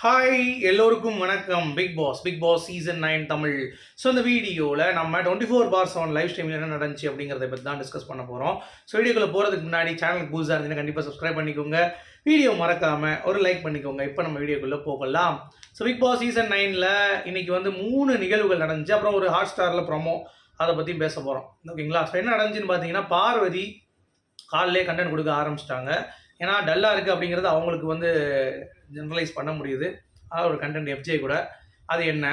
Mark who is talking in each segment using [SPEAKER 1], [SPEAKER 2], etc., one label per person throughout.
[SPEAKER 1] Hi எல்லோருக்கும் வணக்கம். Bigg Boss season 9 Tamil. So இந்த வீடியோவில் நம்ம 24/7 லைவ் ஸ்ட்ரீமில் என்ன நடந்துச்சு அப்படிங்கிறத பற்றி தான் டிஸ்கஸ் பண்ண போகிறோம். ஸோ வீடியோக்குள்ளே போகிறதுக்கு முன்னாடி சேனலுக்கு புதுசாக இருந்தீங்கன்னா கண்டிப்பாக சப்ஸ்கிரைப் பண்ணிக்கோங்க. வீடியோ மறக்காமல் ஒரு லைக் பண்ணிக்கோங்க. இப்போ நம்ம வீடியோக்குள்ளே போகலாம். ஸோ பிக் பாஸ் சீசன் 9ல் இன்றைக்கி வந்து 3 நிகழ்வுகள் நடந்துச்சு. அப்புறம் ஒரு ஹாட் ஸ்டாரில் ப்ரொமோ அதை பற்றி பேச போகிறோம். ஓகேங்களா? ஸோ என்ன நடந்துச்சுன்னு பார்த்தீங்கன்னா, பார்வதி காலிலே கண்டென்ட் கொடுக்க ஆரம்பிச்சிட்டாங்க. ஏன்னா டல்லாக இருக்குது அப்படிங்கிறது அவங்களுக்கு வந்து ஜென்ரலைஸ் பண்ண முடியுது. அது ஒரு கண்டென்ட் எஃப்ஜே கூட. அது என்ன,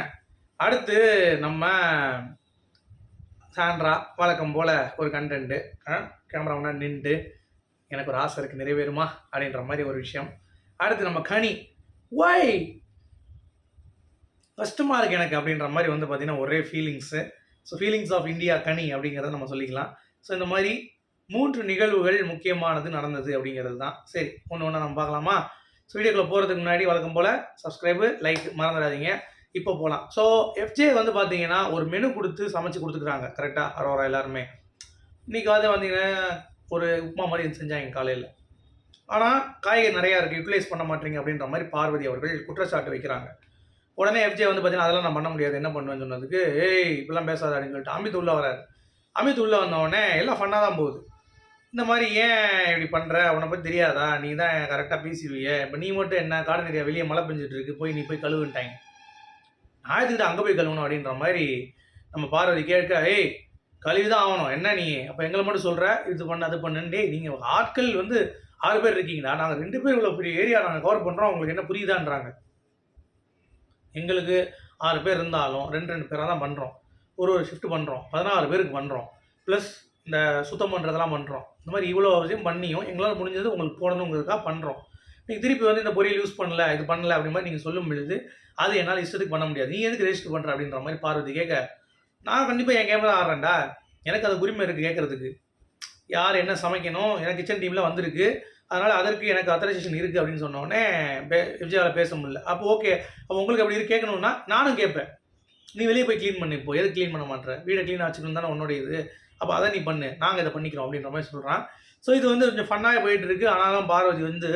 [SPEAKER 1] அடுத்து நம்ம சாண்ட்ரா வழக்கம் போல் ஒரு கண்டென்ட்டு கேமரா முன்னாடி நின்றுட்டு எனக்கு ஒரு ஆசை இருக்குது நிறைவேறுமா அப்படின்ற மாதிரி ஒரு விஷயம். அடுத்து நம்ம கனி ஒய் கஷ்டமாக இருக்குது எனக்கு அப்படின்ற மாதிரி வந்து பார்த்திங்கன்னா ஒரே feelings. So feelings of India Kani அப்படிங்கிறத நம்ம சொல்லிக்கலாம். ஸோ இந்த மாதிரி 3 நிகழ்வுகள் முக்கியமானது நடந்தது அப்படிங்கிறது தான். சரி, ஒன்று ஒன்றா நம்ம பார்க்கலாமா? ஸோ வீடியோக்குள்ளே போகிறதுக்கு முன்னாடி வழக்கம் போல் சப்ஸ்கிரைபு லைக் மறந்துடாதீங்க. இப்போ போகலாம். ஸோ எஃப்ஜே வந்து பார்த்தீங்கன்னா ஒரு மெனு கொடுத்து சமைச்சு கொடுத்துக்குறாங்க கரெக்டாக அரோரா எல்லாருமே. இன்றைக்கி வந்து பார்த்தீங்கன்னா ஒரு உப்புமா மாதிரி செஞ்சாங்க காலையில். ஆனால் காய்கறி நிறையா இருக்குது, யூட்டிலைஸ் பண்ண மாட்டீங்க அப்படின்ற மாதிரி பார்வதி அவர்கள் குற்றச்சாட்டு வைக்கிறாங்க. உடனே எஃப்ஜே வந்து பார்த்தீங்கன்னா அதெல்லாம் நான் பண்ண முடியாது, என்ன பண்ணுவேன்னு சொன்னதுக்கு இப்படிலாம் பேசாத அப்படின்னு சொல்லிட்டு அமித் உள்ளே வராரு. அமித் உள்ளே வந்தவுடனே எல்லாம் ஃபன்னாக தான் போகுது. இந்த மாதிரி ஏன் இப்படி பண்ணுற, உன்னை பற்றி தெரியாதா, நீ தான் கரெக்டாக பேசிடுவிய, இப்போ நீ மட்டும் என்ன கார்டன் ஏரியா வெளியே மழை பெஞ்சிட்டு இருக்கு, நீ போய் கழுவுன்ட்டாங்க, நான் எதுக்கிட்ட அங்கே போய் கழுவணும் அப்படின்ற மாதிரி நம்ம பார்வதி கேட்க, கழுவி தான் ஆகணும், என்ன நீ அப்போ எங்களை மட்டும் சொல்கிற இது பண்ணு அது பண்ணுன்னு. நீங்கள் ஆட்கள் வந்து 6 பேர் இருக்கீங்களா, நாங்கள் 2 பேர் இவ்வளோ பெரிய ஏரியா நாங்கள் கவர் பண்ணுறோம், உங்களுக்கு என்ன புரியுதான்றாங்க. எங்களுக்கு 6 பேர் இருந்தாலும் 2 பேராக தான் பண்ணுறோம், ஒரு ஷிஃப்ட் பண்ணுறோம், 16 பேருக்கு பண்ணுறோம், ப்ளஸ் இந்த சுத்தம் பண்ணுறதெல்லாம் பண்ணுறோம். இந்த மாதிரி இவ்வளோ விஷயம் பண்ணியும் எங்களால் முடிஞ்சது உங்களுக்கு போடணுங்கிறதுக்காக பண்ணுறோம். நீங்கள் திருப்பி வந்து இந்த பொரியல் யூஸ் பண்ணல இது பண்ணல அப்படி மாதிரி நீங்கள் சொல்லும் பொழுது அது என்னால் இஷ்டத்துக்கு பண்ண முடியாது, நீ எதுக்கு ரெஜிஸ்டர் பண்ணுற அப்படின்ற மாதிரி பார்வதி கேட்க, நான் கண்டிப்பாக என் கேமரா ஆடுறேன்டா, எனக்கு அது உரிமை இருக்குது கேட்குறதுக்கு, யார் என்ன சமைக்கணும் எனக்கு கிச்சன் டீமில் வந்திருக்கு, அதனால் அதற்கு எனக்கு அத்தரைசேஷன் இருக்குது அப்படின்னு சொன்னோடனே விஜயாவில் பேச முடியல. அப்போ ஓகே, அப்போ உங்களுக்கு அப்படி இருக்கு கேட்கணுன்னா நானும் கேட்பேன், நீ வெளியே போய் க்ளீன் பண்ணி இப்போ எதுக்கு க்ளீன் பண்ண மாட்டேன், வீடை க்ளீனாக வச்சுக்கணும் தானே உன்னோட இது, அப்போ அதை நீ பண்ணு, நாங்கள் இதை பண்ணிக்கிறோம் அப்படின்ற மாதிரி சொல்கிறான். ஸோ இது வந்து கொஞ்சம் ஃபன்னாக போயிட்டு இருக்கு. ஆனாலும் பார்வதி வந்து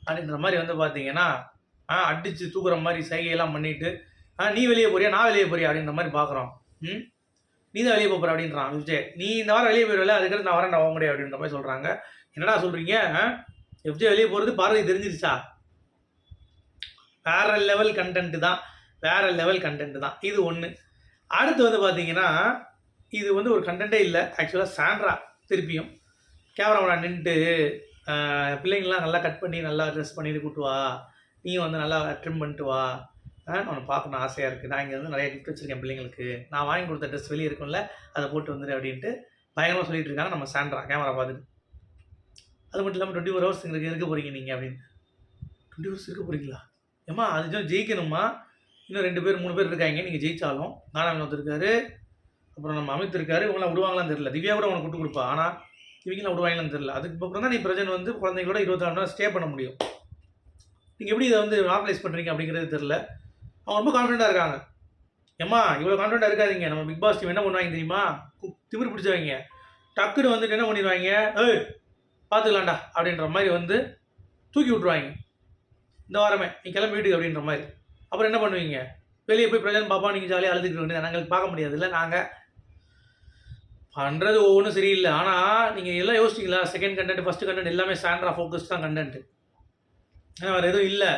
[SPEAKER 1] அப்படின்ற மாதிரி வந்து பார்த்தீங்கன்னா அடித்து தூக்குற மாதிரி சைகையெல்லாம் பண்ணிவிட்டு நீ வெளியே போறியா நான் வெளியே போறியா அப்படின்ற மாதிரி பார்க்குறோம். நீ தான் வெளியே போகிற அப்படின்றான் விஜய். நீ இந்த வாரம் வெளியே போயிடல, அதுக்கடுத்து நான் வரேன் போக முடியாது அப்படின்ற மாதிரி சொல்கிறாங்க. என்னடா சொல்கிறீங்க, விஜய் வெளியே போகிறது பார்வதி தெரிஞ்சிருச்சா? வேற லெவல் கண்டென்ட்டு தான், இது ஒன்று. அடுத்து வந்து பார்த்தீங்கன்னா இது வந்து ஒரு கண்டென்ட்டே இல்லை ஆக்சுவலாக. சாண்ட்ரா திருப்பியும் கேமரா நின்றுட்டு பிள்ளைங்களாம் நல்லா கட் பண்ணி நல்லா ட்ரெஸ் பண்ணிட்டு கூட்டு வா, நீயும் வந்து நல்லா ட்ரிம் பண்ணிட்டு வா, உன்னை பார்க்கணும் ஆசையாக இருக்குது, நான் இங்கே வந்து நிறைய கிஃப்ட் வச்சுருக்கேன் பிள்ளைங்களுக்கு, நான் வாங்கி கொடுத்த ட்ரெஸ் வெளியே இருக்கும்ல அதை போட்டு வந்துடு அப்படின்ட்டு பயங்கரமாக சொல்லிட்டு இருக்காங்க நம்ம சாண்ட்ரா கேமரா பார்த்துட்டு. அது மட்டும் இல்லாமல் 24 ஹவர்ஸ் எங்களுக்கு இருக்க போகிறீங்க நீங்கள் அப்படின்னு. 20 ஹவர்ஸ் இருக்க போகிறீங்களா ஏம்மா, அது ஜெயிக்கணுமா, இன்னும் 2 பேர் 3 பேர் இருக்காங்க, நீங்கள் ஜெயிச்சாலும் நானாக இருக்காரு, அப்புறம் நம்ம அமித் இருக்காரு, இவங்களாம் விடுவாங்களான்னு தெரியல, திவ்யா கூட உனக்கு கூட்டு கொடுப்பா, ஆனால் இவங்களாம் விடுவாங்களான்னு தெரியல. அதுக்கப்புறம் தான் நீ பிரஜன் வந்து குழந்தைங்களோட 24 மணி நேரம் ஸ்டே பண்ண முடியும். நீங்கள் எப்படி இதை வந்து நார்மலைஸ் பண்ணுறீங்க அப்படிங்கிறது தெரில. அவங்க ரொம்ப கான்ஃபிடென்ட்டாக இருக்காங்க. ஏம்மா இவ்வளோ கான்ஃபிடென்ட்டாக இருக்காதிங்க, நம்ம பிக் பாஸ் டீம் என்ன பண்ணுவாங்க தெரியுமா, திமிர் பிடிச்சவங்க டக்குன்னு வந்துட்டு என்ன பண்ணிடுவாங்க, பார்த்துக்கலாம்டா அப்படின்ற மாதிரி வந்து தூக்கி விட்ருவாங்க. இந்த வாரமே நீ கிளம்பி வீட்டுக்கு அப்படின்ற மாதிரி. அப்புறம் என்ன பண்ணுவீங்க, வெளியே போய் பிரஜன் பாப்பா நீங்கள் ஜாலியாக அழுதுக்கிட்டு வேண்டியது, நாங்களுக்கு பார்க்க முடியாது இல்லை, நாங்கள் பண்ணுறது ஒவ்வொன்றும் சரியில்லை. ஆனால் நீங்கள் எல்லாம் யோசிச்சிங்களா, செகண்ட் கண்டென்ட் ஃபஸ்ட்டு கண்டென்ட் எல்லாமே சாண்ட்ரா ஃபோக்கஸ் தான் கண்டென்ட்டு, வேறு எதுவும் இல்லை,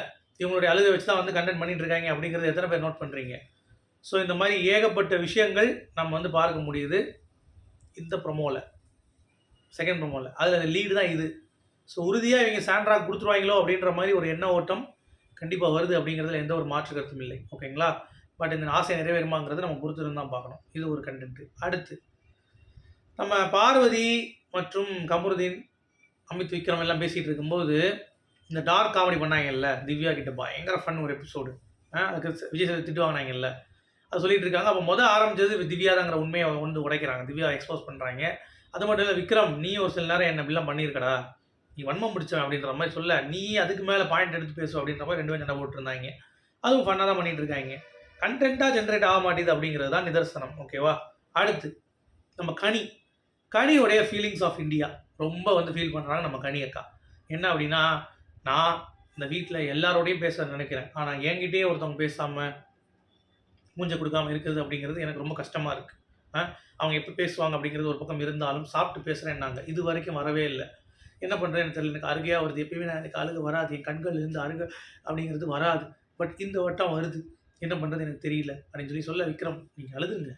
[SPEAKER 1] இவங்களுடைய அழுகை வச்சு தான் வந்து கண்டென்ட் பண்ணிகிட்டு இருக்காங்க அப்படிங்கிறது எத்தனை பேர் நோட் பண்ணுறீங்க? ஸோ இந்த மாதிரி ஏகப்பட்ட விஷயங்கள் நம்ம வந்து பார்க்க முடியுது இந்த ப்ரொமோவில், செகண்ட் ப்ரொமோவில். அதில் லீடு தான் இது. ஸோ உறுதியாக இவங்க சாண்ட்ரா கொடுத்துருவாங்களோ அப்படின்ற மாதிரி ஒரு எண்ண ஓட்டம் கண்டிப்பாக வருது அப்படிங்கிறதுல எந்த ஒரு மாற்று கருத்தும் இல்லை. ஓகேங்களா? பட் இந்த ஆசை நிறைவேறுமாங்கிறது நம்ம பொறுத்திருந்து தான் பார்க்கணும். இது ஒரு கண்டென்ட்டு. அடுத்து நம்ம பார்வதி மற்றும் கமருதீன் அமித் விக்ரம் எல்லாம் பேசிகிட்டு இருக்கும்போது இந்த டார்க் காமெடி பண்ணாங்கல்ல திவ்யா கிட்ட, பயங்கர ஃபன் ஒரு எபிசோடு. அதுக்கு விஜய் சேது திட்டு வாங்கினாங்கல்ல, அது சொல்லிட்டு இருக்காங்க. அப்போ ஆரம்பிச்சது திவ்யா தாங்கிற உண்மையை வந்து உடைக்கிறாங்க, திவ்யா எக்ஸ்போஸ் பண்ணுறாங்க. அது மட்டும் இல்லை, விக்ரம் நீ ஒரு சில நேரம் என்ன இப்படிலாம் பண்ணியிருக்கடா, நீ வன்மம் பிடிச்சவன் அப்படின்ற மாதிரி சொல்ல, நீ அதுக்கு மேலே பாயிண்ட் எடுத்து பேசுவோம் அப்படின்ற மாதிரி 2 பேரும் சண்டை போட்டுருந்தாங்க. அதுவும் ஃபன்னாக தான் பண்ணிகிட்டு இருக்காங்க. கண்டென்ட்டாக ஜென்ரேட் ஆக மாட்டேது அப்படிங்கிறது தான் நிதர்சனம். ஓகேவா? அடுத்து நம்ம கனியோடைய ஃபீலிங்ஸ் ஆஃப் இந்தியா ரொம்ப வந்து ஃபீல் பண்ணுறாங்க நம்ம கனி அக்கா. என்ன அப்படின்னா, நான் இந்த வீட்டில் எல்லாரோடையும் பேச நினைக்கிறேன். ஆனால் என்கிட்டயே ஒருத்தவங்க பேசாமல் மூஞ்ச கொடுக்காம இருக்கிறது அப்படிங்கிறது எனக்கு ரொம்ப கஷ்டமாக இருக்குது. அவங்க எப்போ பேசுவாங்க அப்படிங்கிறது ஒரு பக்கம் இருந்தாலும் சாப்பிட்டு பேசுகிறேன்னாங்க. இது வரைக்கும் வரவே இல்லை. என்ன பண்ணுறேன்னு தெரியல. எனக்கு அழுகையாக வருது. எப்பயுமே எனக்கு அழுக வராது. என் கண்கள் இருந்து அழுக அப்படிங்கிறது வராது. பட் இந்த வட்டம் வருது. என்ன பண்ணுறது எனக்கு தெரியல அப்படின்னு சொல்ல விக்ரம், நீங்கள் அழுதுங்க,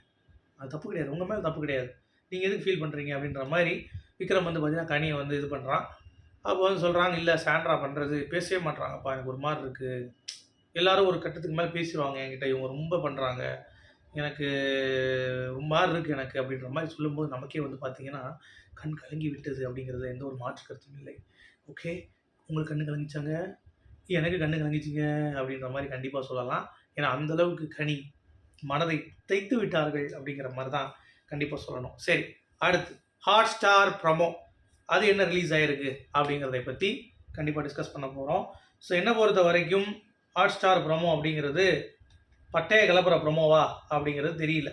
[SPEAKER 1] அது தப்பு கிடையாது, உங்கள் மேலே தப்பு கிடையாது, நீங்கள் எதுக்கு ஃபீல் பண்ணுறீங்க அப்படின்ற மாதிரி விக்ரம் பார்த்தீங்கன்னா கனியை இது பண்ணுறான். அப்போ சொல்கிறாங்க, இல்லை சாண்ட்ரா பண்ணுறது பேசவே மாட்றாங்கப்பா, எனக்கு ஒரு மாதிரி இருக்குது, எல்லோரும் ஒரு கட்டத்துக்கு மேலே பேசிடுவாங்க என்கிட்ட, இவங்க ரொம்ப பண்ணுறாங்க, எனக்கு ரொம்ப மாதிரி இருக்குது எனக்கு அப்படின்ற மாதிரி சொல்லும்போது நமக்கே பார்த்தீங்கன்னா கண் கலங்கி விட்டது அப்படிங்கிறதுல எந்த ஒரு மாற்று கருத்தும் இல்லை. ஓகே, உங்களுக்கு கண்ணு கலங்கிச்சாங்க, எனக்கு கண்ணு கலங்கிச்சிங்க அப்படின்ற மாதிரி கண்டிப்பாக சொல்லலாம். ஏன்னா அந்தளவுக்கு கனி மனதை தைத்து விட்டார்கள் அப்படிங்கிற மாதிரி தான் கண்டிப்பாக சொல்லணும். சரி, அடுத்து ஹாட் ஸ்டார் ப்ரமோ, அது என்ன ரிலீஸ் ஆகிருக்கு அப்படிங்கிறத பற்றி கண்டிப்பாக டிஸ்கஸ் பண்ண போகிறோம். ஸோ என்னை பொறுத்த வரைக்கும் ஹாட் ஸ்டார் ப்ரமோ அப்படிங்கிறது பட்டைய கலப்புற ப்ரமோவா அப்படிங்கிறது தெரியல.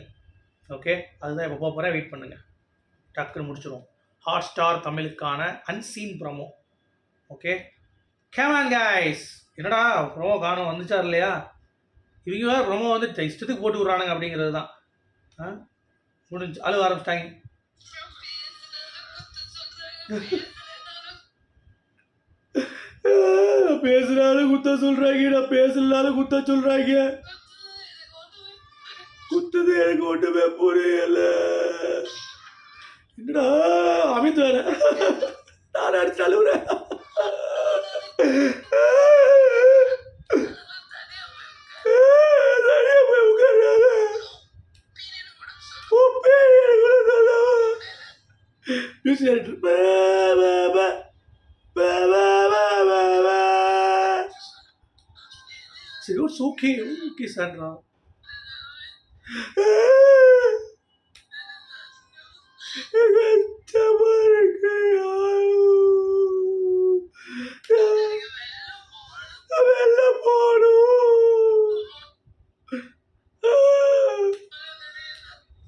[SPEAKER 1] ஓகே, அதுதான் இப்போ போக போகிறேன், வெயிட் பண்ணுங்கள், டக்குன்னு முடிச்சிடுவோம். ஹாட் ஸ்டார் தமிழுக்கான unseen promo. Okay, come on guys, என்னடா ப்ரமோ காணும் வந்துச்சா இல்லையா, இவங்க வேறு ப்ரமோ இஷ்டத்துக்கு போட்டு விட்றானுங்க அப்படிங்கிறது தான். முடிஞ்சு அழுவ ஆரம்பிச்சிட்டாங்க. பேசுனாலும் குத்த சொல்றாங்க, நான் பேசலனாலும் குத்த சொல்றாங்க, குத்தது எனக்கு ஒன்றுமே புரியல. என்னடா அமித் வேற, நான் அடிச்சு அழுவுறேன். ஓகே சாண்ட்ரா,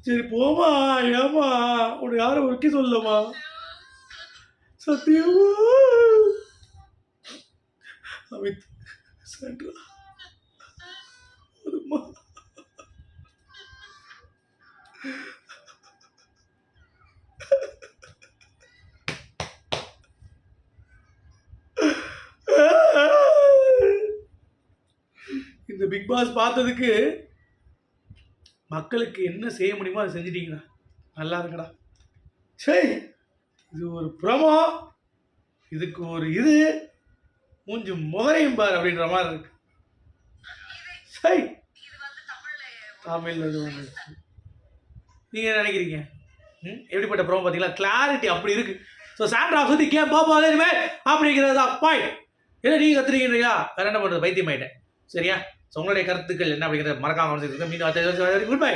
[SPEAKER 1] சரி போமா, ஏமா உனக்கு யாரும் ஒருக்கே சொல்லமா, சத்தியமா அமித் சாண்ட்ரா ஒருமா. இந்த பிக் பாஸ் பார்த்ததுக்கு மக்களுக்கு என்ன செய்ய முடியுமோ அதை செஞ்சிட்டீங்களா, நல்லா இருக்கடா. சரி, இது ஒரு ப்ரமோ, இதுக்கு ஒரு இது மூஞ்சி முகரையும் பார் அப்படின்ற மாதிரி இருக்கு. சரி, தமிழ் இது ஒன்று நீங்கள் என்ன நினைக்கிறீங்க? எப்படிப்பட்ட ப்ரமோ பார்த்தீங்களா, கிளாரிட்டி அப்படி இருக்கு. ஸோ சாண்ட்ரா சுற்றி போகாது இனிமேல் அப்படிங்கிறது தான் பாயிண்ட். ஏன்னா நீங்கள் கத்துறீங்களா, வேற என்ன பண்ணுறது, பைத்தியம் ஆயிட்டேன். சரியா? ஸோ உங்களுடைய கருத்துக்கள் என்ன அப்படிங்கிறத மறக்காம மீண்டும் குட் பை.